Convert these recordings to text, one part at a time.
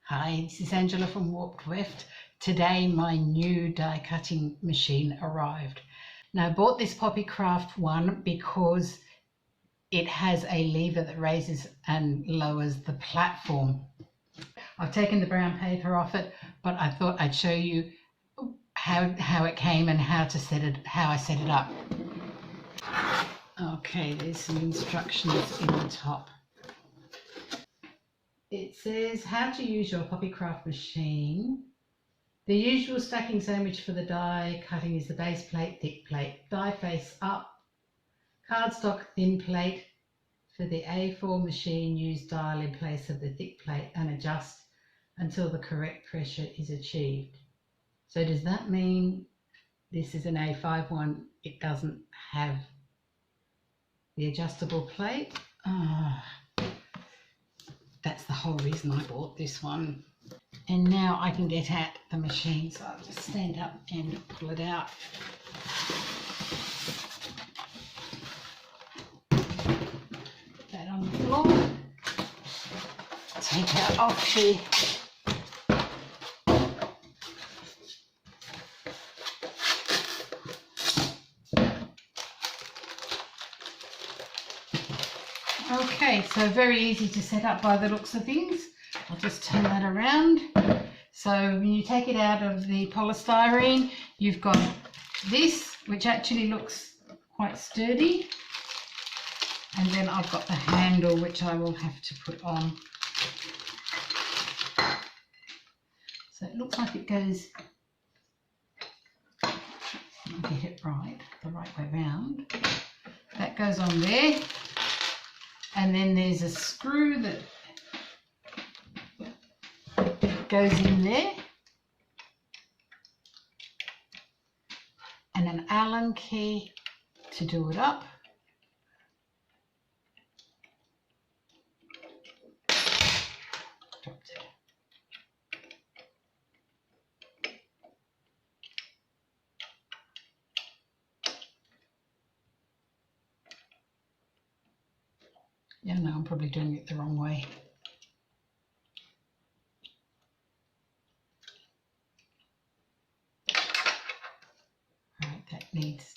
Hi, this is Angela from Poppycraft. Today my new die cutting machine arrived. Now I bought this Poppycraft one because it has a lever that raises and lowers the platform. I've taken the brown paper off it, but I thought I'd show you how it came and how I set it up. Okay, there's some instructions in the top. It says how to use your Poppycraft machine. The usual stacking sandwich for the die cutting is the base plate, thick plate, die face up, cardstock thin plate. For the A4 machine, use dial in place of the thick plate and adjust until the correct pressure is achieved. So does that mean this is an A5 one? It doesn't have the adjustable plate? That's the whole reason I bought this one. And now I can get at the machine, so I'll just stand up and pull it out. Put that on the floor. Take out off the Okay, so very easy to set up by the looks of things. I'll just turn that around. So when you take it out of the polystyrene, you've got this, which actually looks quite sturdy. And then I've got the handle, which I will have to put on. So it looks like it goes, I'll get it right, the right way round. That goes on there. And then there's a screw that goes in there, and an Allen key to do it up. Dropped it. Yeah, no, I'm probably doing it the wrong way. Right, that needs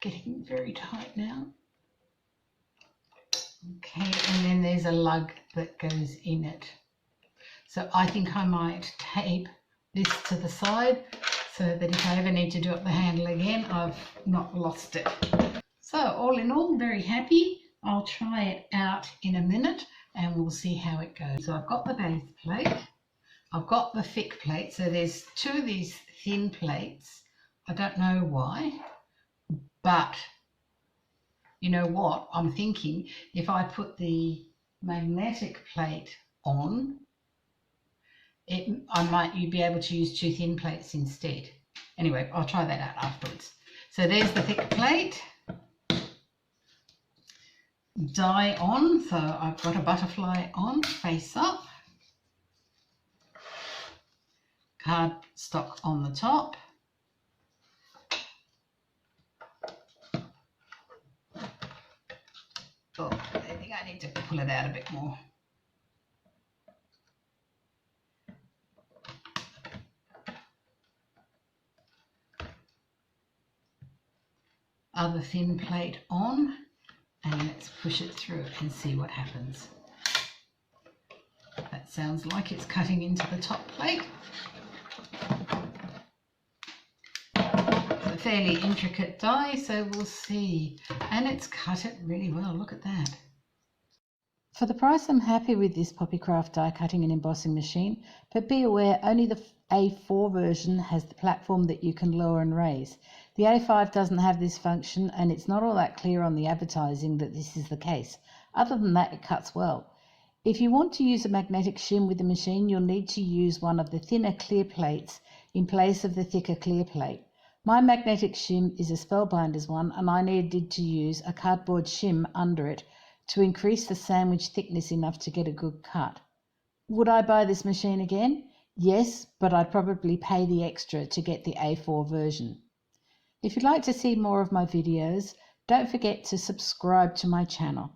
getting very tight now. Okay, and then there's a lug that goes in it. So I think I might tape this to the side so that if I ever need to do up the handle again, I've not lost it. So all in all, very happy. I'll try it out in a minute and we'll see how it goes. So I've got the base plate, I've got the thick plate, so there's two of these thin plates. I don't know why, but you know what, I'm thinking if I put the magnetic plate on, you'd be able to use two thin plates instead. Anyway, I'll try that out afterwards. So there's the thick plate. Die on, so I've got a butterfly on, face up, cardstock on the top, oh, I think I need to pull it out a bit more. Other thin plate on. And let's push it through and see what happens. That sounds like it's cutting into the top plate. It's a fairly intricate die, so we'll see. And it's cut it really well, look at that. For the price, I'm happy with this Poppycraft die cutting and embossing machine, but be aware only the A4 version has the platform that you can lower and raise. The A5 doesn't have this function, and it's not all that clear on the advertising that this is the case. Other than that, it cuts well. If you want to use a magnetic shim with the machine, you'll need to use one of the thinner clear plates in place of the thicker clear plate. My magnetic shim is a Spellbinders one, and I needed to use a cardboard shim under it to increase the sandwich thickness enough to get a good cut. Would I buy this machine again? Yes, but I'd probably pay the extra to get the A4 version. If you'd like to see more of my videos, don't forget to subscribe to my channel.